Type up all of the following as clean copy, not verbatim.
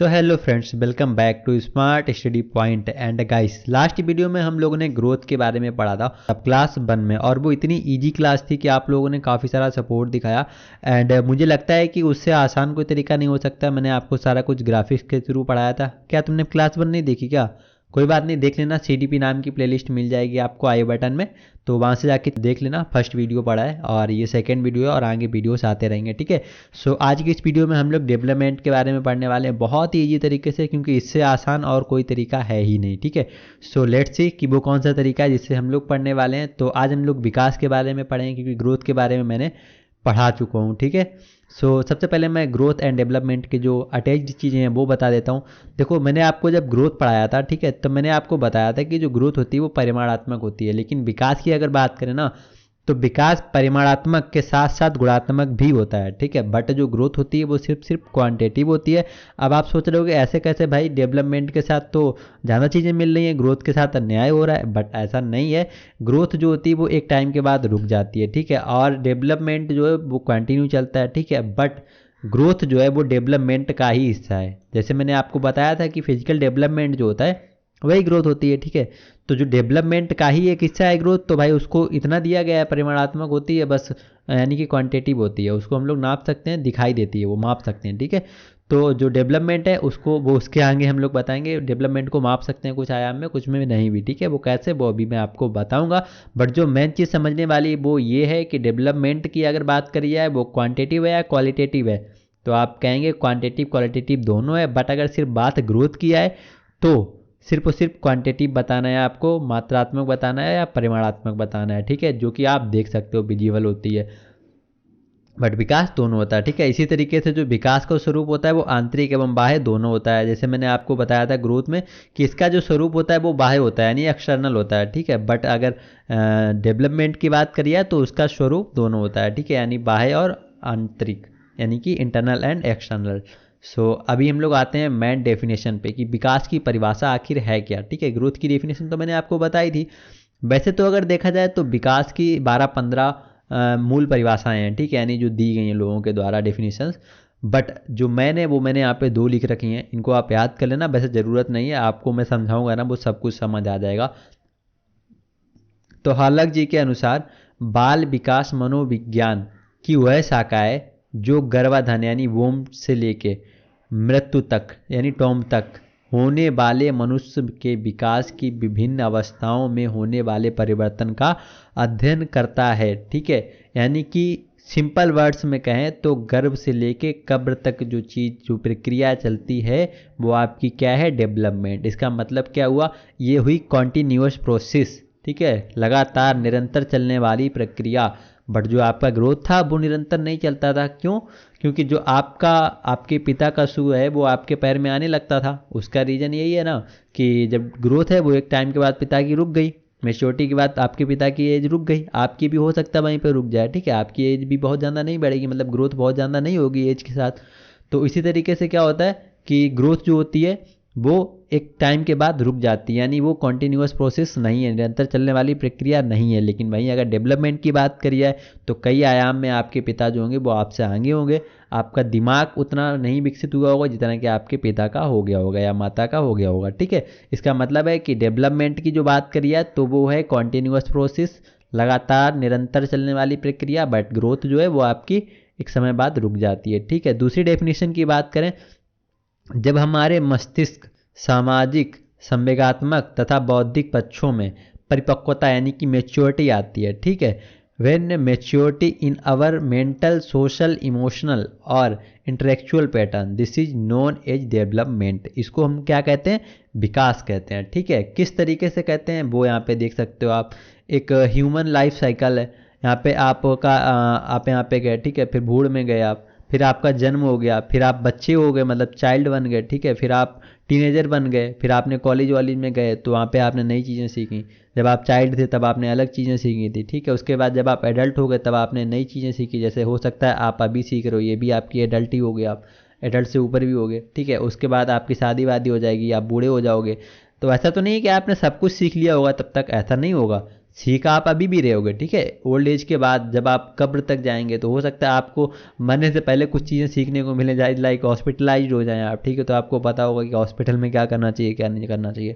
So hello friends, welcome back to smart study point. And guys, last video में हम लोगों ने growth के बारे में पढ़ा था अब क्लास 1 में, और वो इतनी इजी क्लास थी कि आप लोगों ने काफ़ी सारा सपोर्ट दिखाया। एंड मुझे लगता है कि उससे आसान कोई तरीका नहीं हो सकता। मैंने आपको सारा कुछ ग्राफिक्स के थ्रू पढ़ाया था। क्या तुमने क्लास 1 नहीं देखी क्या? कोई बात नहीं, देख लेना। CDP नाम की प्लेलिस्ट मिल जाएगी आपको आई बटन में, तो वहाँ से जाके देख लेना। फर्स्ट वीडियो पढ़ा है और ये सेकंड वीडियो है, और आगे वीडियोस आते रहेंगे, ठीक है। सो आज की इस वीडियो में हम लोग डेवलपमेंट के बारे में पढ़ने वाले हैं, बहुत ही ईजी तरीके से, क्योंकि इससे आसान और कोई तरीका है ही नहीं, ठीक है। सो लेट्स सी कि वो कौन सा तरीका है जिससे हम लोग पढ़ने वाले हैं। तो आज हम लोग विकास के बारे में पढ़ेंगे, क्योंकि ग्रोथ के बारे में मैंने पढ़ा चुका हूँ, ठीक है। सबसे पहले मैं ग्रोथ एंड डेवलपमेंट के जो अटैच्ड चीज़ें हैं वो बता देता हूँ। देखो, मैंने आपको जब ग्रोथ पढ़ाया था, ठीक है, तो मैंने आपको बताया था कि जो ग्रोथ होती है वो परिमाणात्मक होती है, लेकिन विकास की अगर बात करें ना, तो विकास परिमाणात्मक के साथ साथ गुणात्मक भी होता है, ठीक है। बट जो ग्रोथ होती है वो सिर्फ क्वांटिटेटिव होती है। अब आप सोच रहे हो कि ऐसे कैसे भाई, डेवलपमेंट के साथ तो ज़्यादा चीज़ें मिल रही हैं, ग्रोथ के साथ अन्याय हो रहा है। बट ऐसा नहीं है। ग्रोथ जो होती है वो एक टाइम के बाद रुक जाती है, ठीक है, और डेवलपमेंट जो है वो कंटिन्यू चलता है, ठीक है। बट ग्रोथ जो है वो डेवलपमेंट का ही हिस्सा है। जैसे मैंने आपको बताया था कि फिजिकल डेवलपमेंट जो होता है वही ग्रोथ होती है, ठीक है। तो जो डेवलपमेंट का ही एक हिस्सा है ग्रोथ, तो भाई उसको इतना दिया गया है, परिमाणात्मक होती है बस, यानी कि क्वांटिटेटिव होती है। उसको हम लोग नाप सकते हैं, दिखाई देती है, वो माप सकते हैं, ठीक है। तो जो डेवलपमेंट है उसको वो उसके आगे हम लोग बताएंगे। डेवलपमेंट को माप सकते हैं कुछ आयाम में, कुछ में नहीं भी, ठीक है। वो कैसे, वो अभी मैं आपको बताऊंगा। बट जो मेन चीज़ समझने वाली वो ये है कि डेवलपमेंट की अगर बात करी जाए, वो क्वांटिटेटिव है या क्वालिटेटिव है। तो आप कहेंगे क्वांटिटेटिव क्वालिटेटिव दोनों है, बट अगर सिर्फ बात ग्रोथ की है तो सिर्फ और सिर्फ क्वांटिटेटिव बताना है आपको, मात्रात्मक बताना है या परिमाणात्मक बताना है, ठीक है, जो कि आप देख सकते हो विजिबल होती है। बट विकास दोनों होता है, ठीक है। इसी तरीके से जो विकास का स्वरूप होता है वो आंतरिक एवं बाह्य दोनों होता है। जैसे मैंने आपको बताया था ग्रोथ में कि इसका जो स्वरूप होता है वो बाह्य होता है, यानी एक्सटर्नल होता है, ठीक है। बट अगर डेवलपमेंट की बात करिए तो उसका स्वरूप दोनों होता है, ठीक है, यानी बाह्य और आंतरिक, यानी कि इंटरनल एंड एक्सटर्नल। अभी हम लोग आते हैं मेन डेफिनेशन पे कि विकास की परिभाषा आखिर है क्या, ठीक है। ग्रोथ की डेफिनेशन तो मैंने आपको बताई थी। वैसे तो अगर देखा जाए तो विकास की 12-15 मूल परिभाषाएं हैं, ठीक है, यानी जो दी गई हैं लोगों के द्वारा डेफिनेशंस। बट जो मैंने यहाँ पे 2 लिख रखी हैं, इनको आप याद कर लेना। वैसे ज़रूरत नहीं है, आपको मैं समझाऊंगा ना, वो सब कुछ समझ आ जाएगा। तो हालक जी के अनुसार बाल विकास मनोविज्ञान की वह शाखा है जो गर्भाधान यानी वोम से लेके मृत्यु तक यानी टॉम तक होने वाले मनुष्य के विकास की विभिन्न अवस्थाओं में होने वाले परिवर्तन का अध्ययन करता है, ठीक है। यानी कि सिंपल वर्ड्स में कहें तो गर्भ से लेके कब्र तक जो चीज़ जो प्रक्रिया चलती है वो आपकी क्या है, डेवलपमेंट। इसका मतलब क्या हुआ, ये हुई कॉन्टिन्यूअस प्रोसेस, ठीक है, लगातार निरंतर चलने वाली प्रक्रिया। बट जो आपका ग्रोथ था वो निरंतर नहीं चलता था। क्यों? क्योंकि जो आपके पिता का शू है वो आपके पैर में आने लगता था। उसका रीज़न यही है ना कि जब ग्रोथ है वो एक टाइम के बाद पिता की रुक गई, मेच्योरिटी के बाद आपके पिता की एज रुक गई, आपकी भी हो सकता है वहीं पे रुक जाए, ठीक है। आपकी एज भी बहुत ज़्यादा नहीं बढ़ेगी, मतलब ग्रोथ बहुत ज़्यादा नहीं होगी एज के साथ। तो इसी तरीके से क्या होता है कि ग्रोथ जो होती है वो एक टाइम के बाद रुक जाती है, यानी वो कॉन्टिन्यूअस प्रोसेस नहीं है, निरंतर चलने वाली प्रक्रिया नहीं है। लेकिन वहीं अगर डेवलपमेंट की बात करी जाए तो कई आयाम में आपके पिता जो होंगे वो आपसे आगे होंगे। आपका दिमाग उतना नहीं विकसित हुआ होगा जितना कि आपके पिता का हो गया होगा या माता का हो गया होगा, ठीक है। इसका मतलब है कि डेवलपमेंट की जो बात करी जाए तो वो है कॉन्टिन्यूअस प्रोसेस, लगातार निरंतर चलने वाली प्रक्रिया। बट ग्रोथ जो है वो आपकी एक समय बाद रुक जाती है, ठीक है। दूसरी डेफिनेशन की बात करें, जब हमारे मस्तिष्क सामाजिक, संवेगात्मक तथा बौद्धिक पक्षों में परिपक्वता यानी कि मेच्योरिटी आती है, ठीक है, when maturity in our mental, social, emotional और intellectual pattern, this is known as development. इसको हम क्या कहते हैं, विकास कहते हैं, ठीक है। किस तरीके से कहते हैं वो यहाँ पे देख सकते हो आप। एक ह्यूमन लाइफ साइकिल है, यहाँ पे आपका आप यहाँ पे गए, ठीक है, फिर भूड़ में गए आप, फिर आपका जन्म हो गया, फिर आप बच्चे हो गए, मतलब चाइल्ड बन गए, ठीक है, फिर आप टीनेजर बन गए, फिर आपने कॉलेज वॉलेज में गए तो वहाँ पे आपने नई चीज़ें सीखी। जब आप चाइल्ड थे तब आपने अलग चीज़ें सीखी थी, ठीक है। उसके बाद जब आप एडल्ट हो गए तब आपने नई चीज़ें सीखी। जैसे हो सकता है आप अभी सीख रहे हो, ये भी आपकी एडल्ट ही हो गए, आप एडल्ट से ऊपर भी हो गए, ठीक है। उसके बाद आपकी शादी वादी हो जाएगी, आप बूढ़े हो जाओगे। तो ऐसा तो नहीं है कि आपने सब कुछ सीख लिया होगा तब तक, ऐसा नहीं होगा। सीख आप अभी भी रहे होगे, ठीक है। ओल्ड एज के बाद जब आप कब्र तक जाएंगे तो हो सकता है आपको मरने से पहले कुछ चीज़ें सीखने को मिले, जाए लाइक हॉस्पिटलाइज हो जाएं आप, ठीक है। तो आपको पता होगा कि हॉस्पिटल में क्या करना चाहिए क्या नहीं करना चाहिए।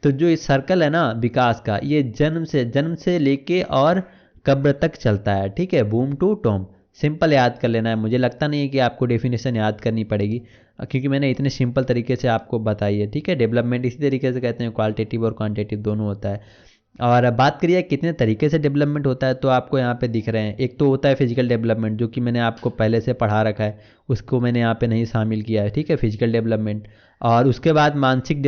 तो जो ये सर्कल है ना विकास का, ये जन्म से लेके और कब्र तक चलता है, ठीक है, बूम टू टॉम। सिंपल याद कर लेना है, मुझे लगता नहीं है कि आपको डेफिनेशन याद करनी पड़ेगी, क्योंकि मैंने इतने सिंपल तरीके से आपको बताई है, ठीक है। डेवलपमेंट इसी तरीके से कहते हैं, क्वालिटेटिव और क्वांटिटेटिव दोनों होता है। और अब बात करिए कितने तरीके से डेवलपमेंट होता है, तो आपको यहाँ पे दिख रहे हैं। एक तो होता है फिजिकल डेवलपमेंट, जो कि मैंने आपको पहले से पढ़ा रखा है, उसको मैंने यहाँ पे नहीं शामिल किया है, ठीक है, फिजिकल डेवलपमेंट। और उसके बाद मानसिक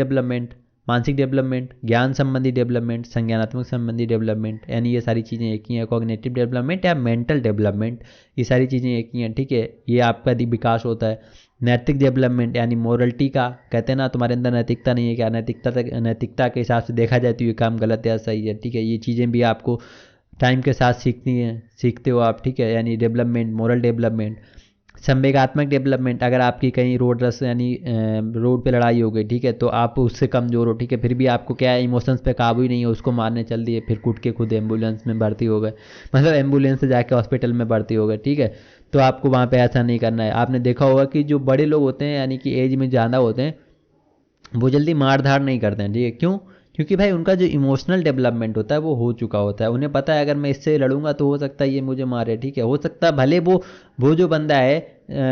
डेवलपमेंट, ज्ञान संबंधी डेवलपमेंट, संज्ञानात्मक संबंधी डेवलपमेंट, यानी ये सारी चीज़ें एक ही हैं। कॉग्निटिव डेवलपमेंट या मेंटल डेवलपमेंट, ये सारी चीज़ें एक ही हैं, ठीक है। ये आपका विकास होता है। नैतिक डेवलपमेंट यानी मोरलिटी का, कहते हैं ना तुम्हारे अंदर नैतिकता नहीं है क्या, नैतिकता के हिसाब से देखा जाए तो ये काम गलत या सही है, ठीक है। ये चीज़ें भी आपको टाइम के साथ सीखते हो आप, ठीक है, यानी डेवलपमेंट, मोरल डेवलपमेंट। संवेगात्मक डेवलपमेंट, अगर आपकी कहीं रोड पे लड़ाई हो गई, ठीक है, तो आप उससे कमज़ोर हो, ठीक है, फिर भी आपको क्या है, इमोशंस पे काबू ही नहीं है, उसको मारने चल दिए, फिर कूट के खुद एम्बुलेंस में भर्ती हो गए, मतलब एम्बुलेंस से जाके हॉस्पिटल में भर्ती हो गए, ठीक है। तो आपको वहाँ पे ऐसा नहीं करना है। आपने देखा होगा कि जो बड़े लोग होते हैं, यानी कि एज में ज़्यादा होते हैं, वो जल्दी मार धाड़ नहीं करते हैं, ठीक है। क्यों? क्योंकि भाई उनका जो इमोशनल डेवलपमेंट होता है वो हो चुका होता है। उन्हें पता है अगर मैं इससे लड़ूंगा तो हो सकता है ये मुझे मारे, ठीक है। हो सकता है भले वो जो बंदा है,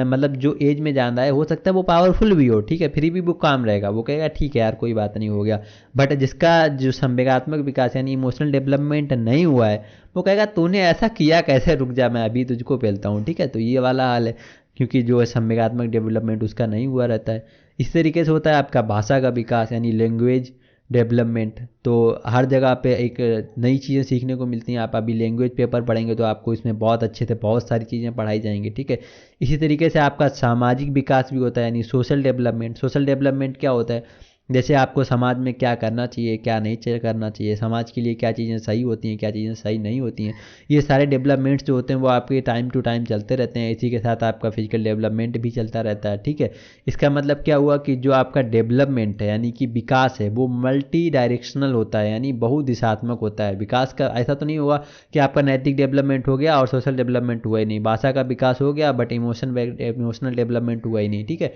मतलब जो एज में ज़्यादा है, हो सकता है वो पावरफुल भी हो, ठीक है, फिर भी वो काम रहेगा, वो कहेगा ठीक है यार कोई बात नहीं, हो गया। बट जिसका जो संवेगात्मक विकास यानी इमोशनल डेवलपमेंट नहीं हुआ है, वो कहेगा तूने ऐसा किया कैसे, रुक जा मैं अभी तुझको पेलता हूँ, ठीक है। तो ये वाला हाल है, क्योंकि जो है संवेगात्मक डेवलपमेंट उसका नहीं हुआ रहता है। इस तरीके से होता है आपका भाषा का विकास यानी लैंग्वेज डेवलपमेंट। तो हर जगह पे एक नई चीज़ें सीखने को मिलती हैं। आप अभी लैंग्वेज पेपर पढ़ेंगे तो आपको इसमें बहुत अच्छे से बहुत सारी चीज़ें पढ़ाई जाएंगी, ठीक है। इसी तरीके से आपका सामाजिक विकास भी होता है यानी सोशल डेवलपमेंट क्या होता है, जैसे आपको समाज में क्या करना चाहिए क्या नहीं करना चाहिए, समाज के लिए क्या चीज़ें सही होती हैं क्या चीज़ें सही नहीं होती हैं, ये सारे डेवलपमेंट्स जो होते हैं वो आपके टाइम टू टाइम चलते रहते हैं। इसी के साथ आपका फिजिकल डेवलपमेंट भी चलता रहता है, ठीक है। इसका मतलब क्या हुआ कि जो आपका डेवलपमेंट है यानी कि विकास है वो मल्टी डायरेक्शनल होता है, यानी बहुदिशात्मक होता है। विकास का ऐसा तो नहीं हुआ कि आपका नैतिक डेवलपमेंट हो गया और सोशल डेवलपमेंट हुआ ही नहीं, भाषा का विकास हो गया बट इमोशनल डेवलपमेंट हुआ ही नहीं, ठीक है।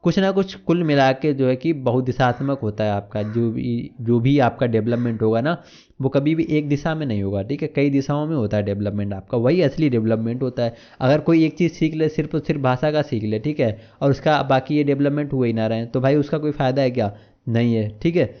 कुछ ना कुछ कुल मिला के जो है कि बहुदिशात्मक होता है आपका जो भी आपका डेवलपमेंट होगा ना, वो कभी भी एक दिशा में नहीं होगा, ठीक है, कई दिशाओं में होता है डेवलपमेंट आपका, वही असली डेवलपमेंट होता है। अगर कोई एक चीज़ सीख ले, सिर्फ और सिर्फ भाषा का सीख ले, ठीक है, और उसका बाकी ये डेवलपमेंट हुए ही ना रहे, तो भाई उसका कोई फ़ायदा है क्या? नहीं है, ठीक है।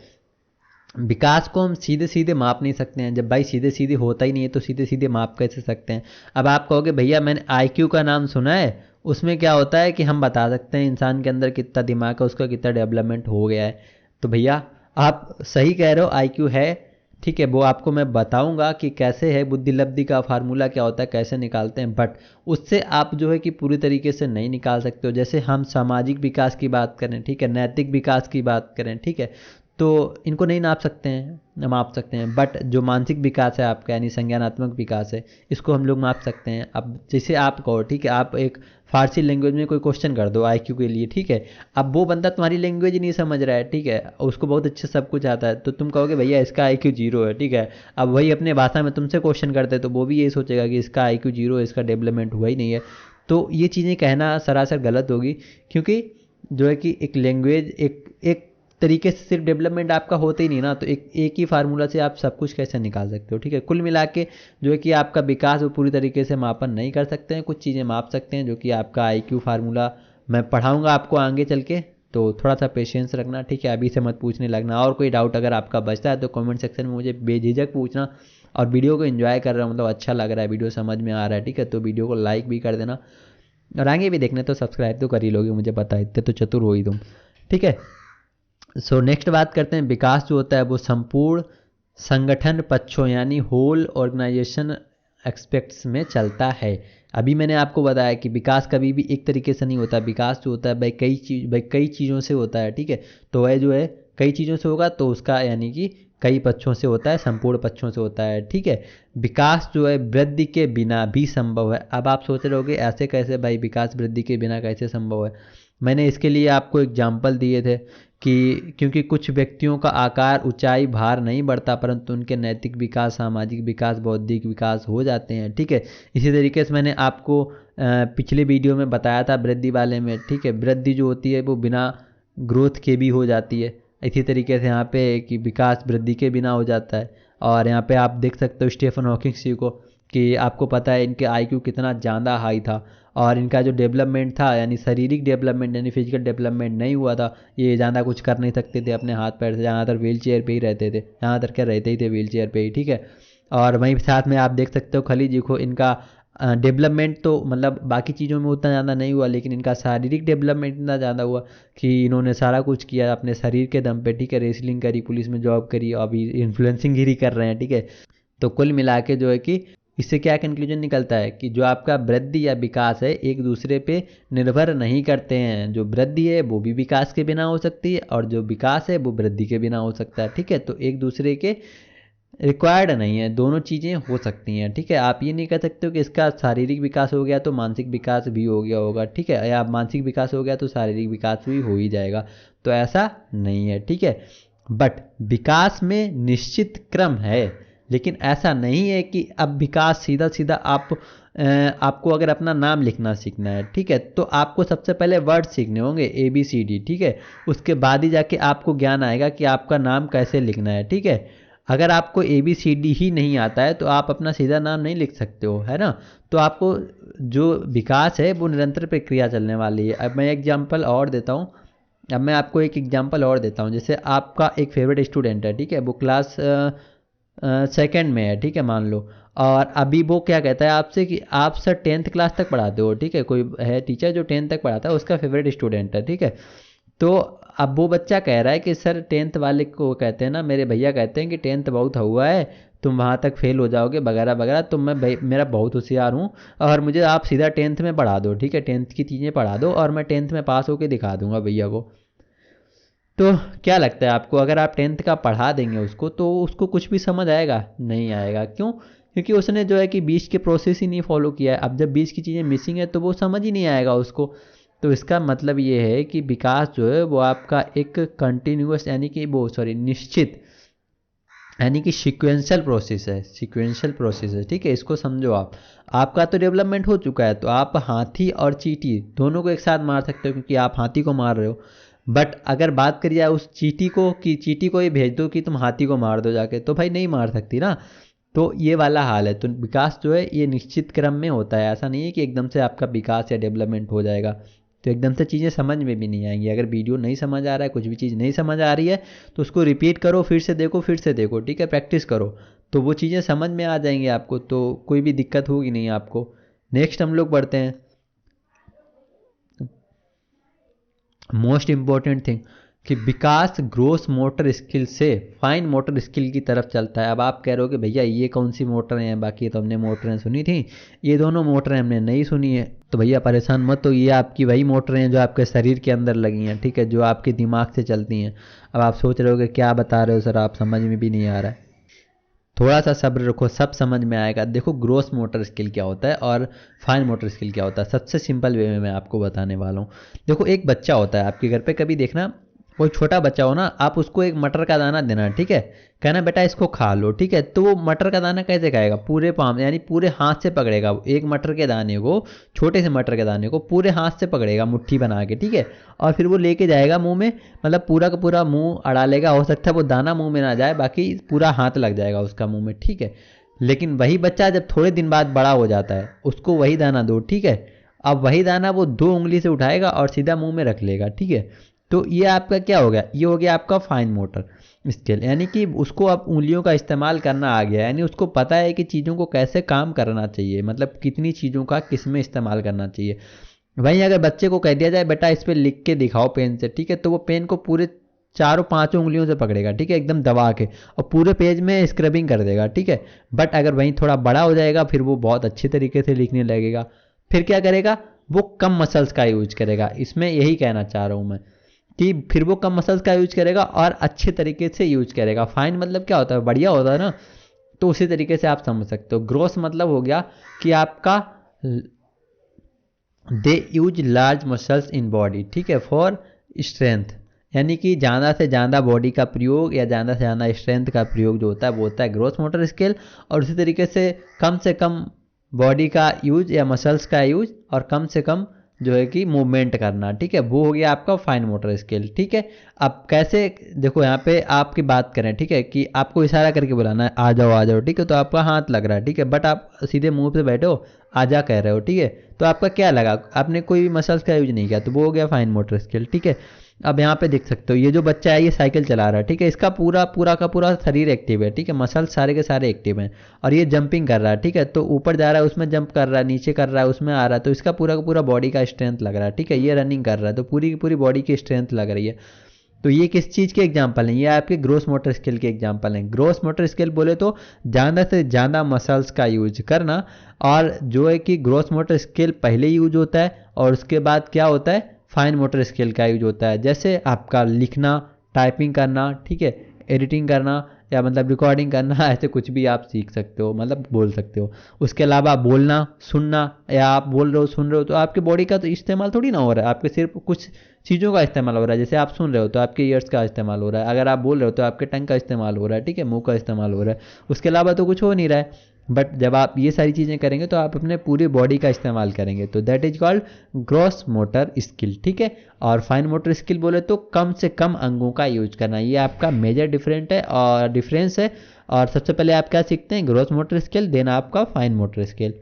विकास को हम सीधे सीधे माप नहीं सकते हैं। जब भाई सीधे सीधे होता ही नहीं है तो सीधे सीधे माप कैसे सकते हैं? अब आप कहोगे भैया मैंने आईक्यू का नाम सुना है, उसमें क्या होता है कि हम बता सकते हैं इंसान के अंदर कितना दिमाग है, उसका कितना डेवलपमेंट हो गया है। तो भैया आप सही कह रहे हो, आईक्यू है, ठीक है, वो आपको मैं बताऊंगा कि कैसे है, बुद्धि लब्धि का फार्मूला क्या होता है, कैसे निकालते हैं, बट उससे आप जो है कि पूरी तरीके से नहीं निकाल सकते हो। जैसे हम सामाजिक विकास की बात करें, ठीक है, नैतिक विकास की बात करें, ठीक है, तो इनको नहीं माप सकते हैं, बट जो मानसिक विकास है आपका यानी संज्ञानात्मक विकास है, इसको हम लोग माप सकते हैं। अब जैसे आप कहो, ठीक है, आप एक फारसी लैंग्वेज में कोई क्वेश्चन कर दो आईक्यू के लिए, ठीक है, अब वो बंदा तुम्हारी लैंग्वेज ही नहीं समझ रहा है, ठीक है, उसको बहुत अच्छे सब कुछ आता है, तो तुम कहोगे भैया इसका आईक्यू 0 है, ठीक है। अब वही अपने भाषा में तुमसे क्वेश्चन करते तो वो भी यही सोचेगा कि इसका आईक्यू 0 है, इसका डेवलपमेंट हुआ ही नहीं है। तो ये चीज़ें कहना सरासर गलत होगी, क्योंकि जो है कि एक लैंग्वेज एक एक तरीके से सिर्फ डेवलपमेंट आपका होता ही नहीं ना, तो एक ही फार्मूला से आप सब कुछ कैसे निकाल सकते हो, ठीक है। कुल मिला के जो है कि आपका विकास वो पूरी तरीके से मापन नहीं कर सकते हैं, कुछ चीज़ें माप सकते हैं, जो कि आपका आईक्यू फार्मूला मैं पढ़ाऊंगा आपको आगे चल के, तो थोड़ा सा पेशेंस रखना, ठीक है, अभी से मत पूछने लगना। और कोई डाउट अगर आपका बचता है तो कमेंट सेक्शन में मुझे बेझिझक पूछना। और वीडियो को एंजॉय कर रहा हूँ, मतलब अच्छा लग रहा है, वीडियो समझ में आ रहा है, ठीक है, तो वीडियो को लाइक भी कर देना, और आगे भी देखने तो सब्सक्राइब तो कर ही लोगे, मुझे पता है, इतने तो चतुर हो ही तुम, ठीक है। सो नेक्स्ट बात करते हैं, विकास जो होता है वो संपूर्ण संगठन पक्षों यानी होल ऑर्गेनाइजेशन एक्सपेक्ट्स में चलता है। अभी मैंने आपको बताया कि विकास कभी भी एक तरीके से नहीं होता, विकास जो होता है भाई कई चीज़ों से होता है, ठीक है। तो वह जो है कई चीज़ों से होगा, तो उसका यानी कि कई पक्षों से होता है, संपूर्ण पक्षों से होता है, ठीक है। विकास जो है वृद्धि के बिना भी संभव है। अब आप सोच रहे होगे ऐसे कैसे भाई, विकास वृद्धि के बिना कैसे संभव है? मैंने इसके लिए आपको एग्जाम्पल दिए थे कि क्योंकि कुछ व्यक्तियों का आकार, ऊंचाई, भार नहीं बढ़ता, परंतु उनके नैतिक विकास, सामाजिक विकास, बौद्धिक विकास हो जाते हैं। ठीक है, इसी तरीके से मैंने आपको पिछले वीडियो में बताया था वृद्धि वाले में। ठीक है, वृद्धि जो होती है वो बिना ग्रोथ के भी हो जाती है। इसी तरीके से यहाँ पे कि विकास वृद्धि के बिना हो जाता है। और यहाँ पे आप देख सकते हो स्टीफन हॉकिंग जी को, कि आपको पता है इनके आईक्यू कितना ज़्यादा हाई था, और इनका जो डेवलपमेंट था यानी शारीरिक डेवलपमेंट यानी फिजिकल डेवलपमेंट नहीं हुआ था। ये ज़्यादा कुछ कर नहीं सकते थे अपने हाथ पैर से, ज़्यादातर व्हील चेयर पर ही रहते थे, ज़्यादातर क्या रहते ही थे व्हील चेयर पर ही। ठीक है, और वहीं साथ में आप देख सकते हो खली जी को, इनका डेवलपमेंट तो मतलब बाकी चीज़ों में उतना ज़्यादा नहीं हुआ, लेकिन इनका शारीरिक डेवलपमेंट इतना ज़्यादा हुआ कि इन्होंने सारा कुछ किया अपने शरीर के दम पे। ठीक है, रेसलिंग करी, पुलिस में जॉब करी, अभी इन्फ्लुएंसिंग गिरी कर रहे हैं। ठीक है, तो कुल मिला के जो है कि इससे क्या कंक्लूजन निकलता है कि जो आपका वृद्धि या विकास है एक दूसरे पे निर्भर नहीं करते हैं। जो वृद्धि है वो भी विकास के बिना हो सकती है, और जो विकास है वो वृद्धि के बिना हो सकता है। ठीक है, तो एक दूसरे के रिक्वायर्ड नहीं है, दोनों चीज़ें हो सकती हैं। ठीक है, आप ये नहीं कह सकते हो कि इसका शारीरिक विकास हो गया तो मानसिक विकास भी हो गया होगा। ठीक है, या मानसिक विकास हो गया तो शारीरिक विकास भी हो ही जाएगा, तो ऐसा नहीं है। ठीक है, बट विकास में निश्चित क्रम है, लेकिन ऐसा नहीं है कि अब विकास सीधा सीधा आपको अगर अपना नाम लिखना सीखना है, ठीक है, तो आपको सबसे पहले वर्ड सीखने होंगे ABCD। ठीक है, उसके बाद ही जाके आपको ज्ञान आएगा कि आपका नाम कैसे लिखना है। ठीक है, अगर आपको ABCD ही नहीं आता है तो आप अपना सीधा नाम नहीं लिख सकते हो, है ना। तो आपको जो विकास है वो निरंतर प्रक्रिया चलने वाली है। अब मैं एग्जांपल और देता हूँ, अब मैं आपको एक एग्जांपल और देता हूँ। जैसे आपका एक फेवरेट स्टूडेंट है, ठीक है, वो क्लास सेकंड में है, ठीक है, मान लो, और अभी वो क्या कहता है आपसे कि आप सर 10th क्लास तक पढ़ाते हो। ठीक है, कोई है टीचर जो 10th तक पढ़ाता है, उसका फेवरेट स्टूडेंट है। ठीक है, तो अब वो बच्चा कह रहा है कि सर 10th वाले को कहते हैं ना, मेरे भैया कहते हैं कि 10th बहुत हुआ है, तुम वहाँ तक फेल हो जाओगे वगैरह वगैरह, तो मेरा बहुत होशियार हूँ और मुझे आप सीधा 10th में पढ़ा दो। ठीक है, 10th की चीज़ें पढ़ा दो और मैं 10th में पास होके दिखा दूंगा भैया को। तो क्या लगता है आपको, अगर आप 10th का पढ़ा देंगे उसको तो उसको कुछ भी समझ आएगा? नहीं आएगा। क्यों? क्योंकि उसने जो है कि 20 के प्रोसेस ही नहीं फॉलो किया है। अब जब 20 की चीज़ें मिसिंग है तो वो समझ ही नहीं आएगा उसको। तो इसका मतलब ये है कि विकास जो है वो आपका एक कंटिन्यूअस यानी कि वो सॉरी निश्चित यानी कि सीक्वेंशियल प्रोसेस है, सीक्वेंशियल प्रोसेस है। ठीक है, इसको समझो आप। आपका तो डेवलपमेंट हो चुका है, तो आप हाथी और चींटी दोनों को एक साथ मार सकते हो, क्योंकि आप हाथी को मार रहे हो। बट अगर बात करी जाए उस चींटी को कि चींटी को ये भेज दो कि तुम हाथी को मार दो जाके, तो भाई नहीं मार सकती ना। तो ये वाला हाल है। तो विकास जो है ये निश्चित क्रम में होता है, ऐसा नहीं है कि एकदम से आपका विकास या डेवलपमेंट हो जाएगा। तो एकदम से चीज़ें समझ में भी नहीं आएंगी। अगर वीडियो नहीं समझ आ रहा है, कुछ भी चीज़ नहीं समझ आ रही है, तो उसको रिपीट करो, फिर से देखो, फिर से देखो। ठीक है, प्रैक्टिस करो, तो वो चीज़ें समझ में आ जाएंगी आपको, तो कोई भी दिक्कत होगी नहीं आपको। नेक्स्ट हम लोग बढ़ते हैं, मोस्ट इम्पॉर्टेंट थिंग कि विकास ग्रोस मोटर स्किल से फाइन मोटर स्किल की तरफ चलता है। अब आप कह रहे हो कि भैया ये कौन सी मोटरें हैं, बाकी तो हमने मोटरें सुनी थी, ये दोनों मोटरें हमने नहीं सुनी है। तो भैया परेशान मत हो, ये आपकी वही मोटरें हैं जो आपके शरीर के अंदर लगी हैं। ठीक है, जो आपके दिमाग से चलती हैं। अब आप सोच रहे हो कि क्या बता रहे हो सर, आप समझ में भी नहीं आ रहा है। थोड़ा सा सब्र रखो, सब समझ में आएगा। देखो ग्रोस मोटर स्किल क्या होता है और फाइन मोटर स्किल क्या होता है, सबसे सिंपल वे में मैं आपको बताने वाला हूँ। देखो एक बच्चा होता है आपके घर पे, कभी देखना कोई छोटा बच्चा हो ना, आप उसको एक मटर का दाना देना, ठीक है, कहना बेटा इसको खा लो। ठीक है, तो वो मटर का दाना कैसे खाएगा? पूरे पाम यानी पूरे हाथ से पकड़ेगा। वो एक मटर के दाने को, छोटे से मटर के दाने को पूरे हाथ से पकड़ेगा मुट्ठी बना के, ठीक है, और फिर वो लेके जाएगा मुंह में, मतलब पूरा का पूरा मुंह अड़ा लेगा। हो सकता है वो दाना मुंह में ना जाए, बाकी पूरा हाथ लग जाएगा उसका मुंह में। ठीक है, लेकिन वही बच्चा जब थोड़े दिन बाद बड़ा हो जाता है, उसको वही दाना दो, ठीक है, अब वही दाना वो 2 उंगली से उठाएगा और सीधा मुंह में रख लेगा। ठीक है, तो ये आपका क्या हो गया? ये हो गया आपका फाइन मोटर स्किल, यानी कि उसको अब उंगलियों का इस्तेमाल करना आ गया, यानी उसको पता है कि चीज़ों को कैसे काम करना चाहिए, मतलब कितनी चीज़ों का किस में इस्तेमाल करना चाहिए। वहीं अगर बच्चे को कह दिया जाए बेटा इस पर लिख के दिखाओ पेन से, ठीक है, तो वो पेन को पूरे चारों पांचों उंगलियों से पकड़ेगा, ठीक है, एकदम दबा के, और पूरे पेज में स्क्रबिंग कर देगा। ठीक है, बट अगर वहीं थोड़ा बड़ा हो जाएगा फिर वो बहुत अच्छे तरीके से लिखने लगेगा। फिर क्या करेगा? वो कम मसल्स का यूज करेगा। इसमें यही कहना चाह रहा हूँ मैं कि फिर वो कम मसल्स का यूज करेगा और अच्छे तरीके से यूज करेगा। फाइन मतलब क्या होता है? बढ़िया होता है ना। तो उसी तरीके से आप समझ सकते हो। ग्रोस मतलब हो गया कि आपका they use large muscles in body, ठीक है, फॉर स्ट्रेंथ, यानी कि ज़्यादा से ज़्यादा बॉडी का प्रयोग या ज़्यादा से ज़्यादा स्ट्रेंथ का प्रयोग जो होता है वो होता है ग्रोस मोटर स्किल। और उसी तरीके से कम बॉडी का यूज या मसल्स का यूज और कम से कम जो है कि मूवमेंट करना, ठीक है, वो हो गया आपका फाइन मोटर स्किल। ठीक है, अब कैसे, देखो यहाँ पे आपकी बात करें, ठीक है, कि आपको इशारा करके बुलाना है आ जाओ, ठीक है, तो आपका हाथ लग रहा है, ठीक है, बट आप सीधे मुंह पे बैठे हो आजा कह रहे हो, ठीक है, तो आपका क्या लगा, आपने कोई मसल्स का यूज नहीं किया, तो वो हो गया फाइन मोटर स्किल। ठीक है, अब यहाँ पे देख सकते हो ये जो बच्चा है ये साइकिल चला रहा है, ठीक है, इसका पूरा पूरा का पूरा शरीर एक्टिव है, ठीक है, मसल सारे के सारे एक्टिव हैं, और ये जंपिंग कर रहा है, ठीक है, तो ऊपर जा रहा है उसमें जंप कर रहा है, नीचे कर रहा है उसमें आ रहा है, तो इसका पूरा का पूरा बॉडी का स्ट्रेंथ लग रहा है, ठीक है, ये रनिंग कर रहा है तो पूरी की पूरी बॉडी की स्ट्रेंथ लग रही है। तो ये किस चीज़ के एग्जाम्पल हैं, ये आपके ग्रोस मोटर स्किल के एग्जाम्पल हैं। ग्रोस मोटर स्किल बोले तो ज़्यादा से ज़्यादा मसल्स का यूज करना, और जो है कि ग्रोस मोटर स्किल पहले यूज होता है और उसके बाद क्या होता है, फाइन मोटर स्किल का यूज होता है, जैसे आपका लिखना, टाइपिंग करना, ठीक है, एडिटिंग करना या मतलब रिकॉर्डिंग करना, ऐसे कुछ भी आप सीख सकते हो, मतलब बोल सकते हो। उसके अलावा बोलना, सुनना, या आप बोल रहे हो सुन रहे हो तो आपके बॉडी का तो इस्तेमाल थोड़ी ना हो रहा है, आपके सिर्फ कुछ चीज़ों का इस्तेमाल हो रहा है, जैसे आप सुन रहे हो तो आपके ईयर्स का इस्तेमाल हो रहा है, अगर आप बोल रहे हो तो आपके टंग का इस्तेमाल हो रहा है, ठीक है, मुंह का इस्तेमाल हो रहा है, उसके अलावा तो कुछ हो नहीं रहा है। बट जब आप ये सारी चीज़ें करेंगे तो आप अपने पूरी बॉडी का इस्तेमाल करेंगे, तो that is called gross motor skill. ठीक है, और फाइन मोटर स्किल बोले तो कम से कम अंगों का यूज करना, ये आपका मेजर डिफरेंट है और डिफरेंस है। और सबसे पहले आप क्या सीखते हैं, ग्रॉस मोटर स्किल, देन आपका फाइन मोटर स्किल।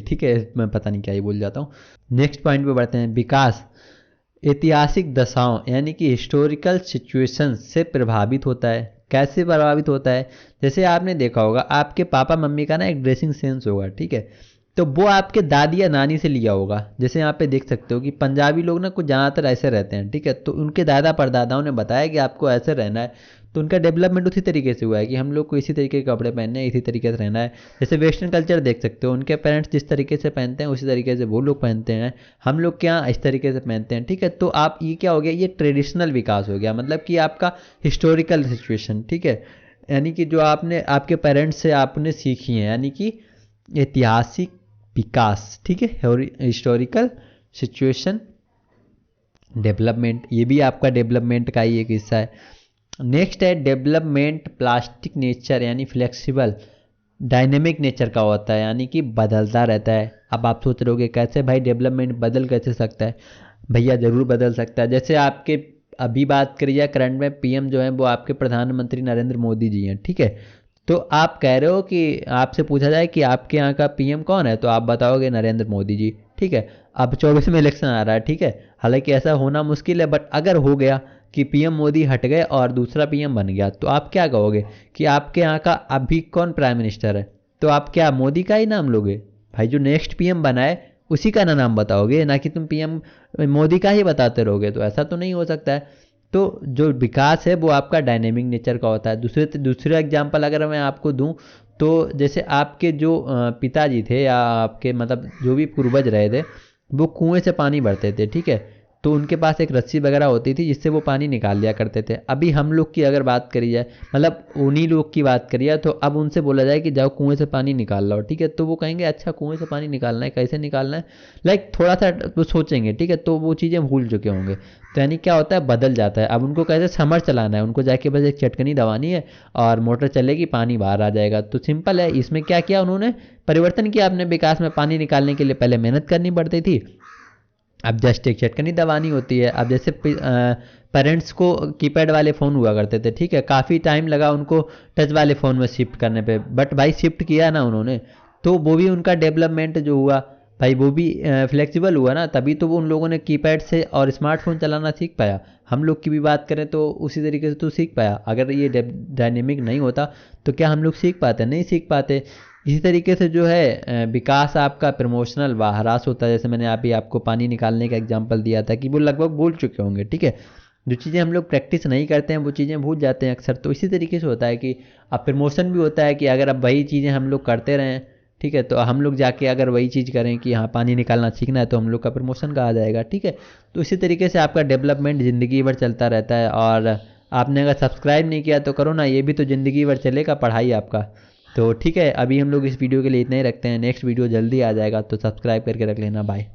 ठीक है, मैं पता नहीं क्या ही बोल जाता हूँ। नेक्स्ट पॉइंट पे बढ़ते हैं, विकास ऐतिहासिक दशाओं यानी कि हिस्टोरिकल सिचुएशन से प्रभावित होता है। कैसे प्रभावित होता है, जैसे आपने देखा होगा आपके पापा मम्मी का ना एक ड्रेसिंग सेंस होगा, ठीक है, तो वो आपके दादी या नानी से लिया होगा। जैसे यहाँ पे देख सकते हो कि पंजाबी लोग ना कुछ ज़्यादातर ऐसे रहते हैं, ठीक है, तो उनके दादा परदादाओं ने बताया कि आपको ऐसे रहना है, तो उनका डेवलपमेंट उसी तरीके से हुआ है कि हम लोग को इसी तरीके के कपड़े पहनने हैं, इसी तरीके से रहना है। जैसे वेस्टर्न कल्चर देख सकते हो, उनके पेरेंट्स जिस तरीके से पहनते हैं उसी तरीके से वो लोग पहनते हैं, हम लोग क्या इस तरीके से पहनते हैं, ठीक है, तो आप ये क्या हो गया, ये ट्रेडिशनल विकास हो गया, मतलब कि आपका हिस्टोरिकल सिचुएशन, ठीक है, यानी कि जो आपने आपके पेरेंट्स से आपने सीखी है, यानी कि ऐतिहासिक विकास, ठीक है, हिस्टोरिकल सिचुएशन डेवलपमेंट, ये भी आपका डेवलपमेंट का ही एक हिस्सा है। नेक्स्ट है डेवलपमेंट प्लास्टिक नेचर, यानी फ्लेक्सिबल डायनेमिक नेचर का होता है, यानी कि बदलता रहता है। अब आप सोच रहे होगे कैसे भाई डेवलपमेंट बदल कैसे सकता है, भैया ज़रूर बदल सकता है। जैसे आपके अभी बात करी जाए करंट में पीएम जो है वो आपके प्रधानमंत्री नरेंद्र मोदी जी हैं, ठीक है, तो आप कह रहे हो कि आपसे पूछा जाए कि आपके यहाँ का पीएम कौन है तो आप बताओगे नरेंद्र मोदी जी, ठीक है। अब 24 में इलेक्शन आ रहा है, ठीक है, हालांकि ऐसा होना मुश्किल है, बट अगर हो गया कि पीएम मोदी हट गए और दूसरा पीएम बन गया तो आप क्या कहोगे कि आपके यहाँ का अभी कौन प्राइम मिनिस्टर है, तो आप क्या मोदी का ही नाम लोगे, भाई जो नेक्स्ट पीएम बना है उसी का ना नाम बताओगे, ना कि तुम पीएम मोदी का ही बताते रहोगे, तो ऐसा तो नहीं हो सकता है। तो जो विकास है वो आपका डायनेमिक नेचर का होता है। दूसरे एग्जांपल अगर मैं आपको दूं तो जैसे आपके जो पिताजी थे या आपके मतलब जो भी पूर्वज रहे थे वो कुएं से पानी भरते थे, ठीक है, तो उनके पास एक रस्सी वगैरह होती थी जिससे वो पानी निकाल लिया करते थे। अभी हम लोग की अगर बात करी जाए, मतलब उन्हीं लोग की बात करी जाए, तो अब उनसे बोला जाए कि जाओ कुएं से पानी निकाल लो, ठीक है, तो वो कहेंगे अच्छा कुएं से पानी निकालना है, कैसे निकालना है, लाइक थोड़ा सा वो सोचेंगे, ठीक है, तो वो चीज़ें भूल चुके होंगे। तो यानी क्या होता है, बदल जाता है। अब उनको कैसे समर चलाना है, उनको जाके बस एक चटकनी दबानी है और मोटर चलेगी, पानी बाहर आ जाएगा, तो सिंपल है। इसमें क्या किया उन्होंने, परिवर्तन किया अपने विकास में। पानी निकालने के लिए पहले मेहनत करनी पड़ती थी, अब जस्ट एक चटकनी दबानी होती है। अब जैसे पेरेंट्स को कीपैड वाले फ़ोन हुआ करते थे, ठीक है, काफ़ी टाइम लगा उनको टच वाले फ़ोन में शिफ्ट करने पे, बट भाई शिफ्ट किया ना उन्होंने, तो वो भी उनका डेवलपमेंट जो हुआ भाई वो भी फ्लेक्सिबल हुआ ना, तभी तो वो उन लोगों ने कीपैड से और स्मार्टफोन चलाना सीख पाया। हम लोग की भी बात करें तो उसी तरीके से तो सीख पाया। अगर ये डायनेमिक नहीं होता तो क्या हम लोग सीख पाते, नहीं सीख पाते। इसी तरीके से जो है विकास आपका प्रमोशनल व ह्रास होता है। जैसे मैंने अभी आपको पानी निकालने का एग्जांपल दिया था कि वो लगभग भूल चुके होंगे, ठीक है, जो चीज़ें हम लोग प्रैक्टिस नहीं करते हैं वो चीज़ें भूल जाते हैं अक्सर। तो इसी तरीके से होता है कि अब प्रमोशन भी होता है कि अगर अब वही चीज़ें हम लोग करते रहें, ठीक है, तो हम लोग जाके अगर वही चीज़ करें कि हाँ पानी निकालना सीखना है तो हम लोग का प्रमोशन का आ जाएगा, ठीक है। तो इसी तरीके से आपका डेवलपमेंट ज़िंदगी भर चलता रहता है। और आपने अगर सब्सक्राइब नहीं किया तो करो ना, ये भी तो ज़िंदगी भर चलेगा पढ़ाई आपका। तो ठीक है, अभी हम लोग इस वीडियो के लिए इतना ही रखते हैं। नेक्स्ट वीडियो जल्दी आ जाएगा, तो सब्सक्राइब करके रख लेना। बाय।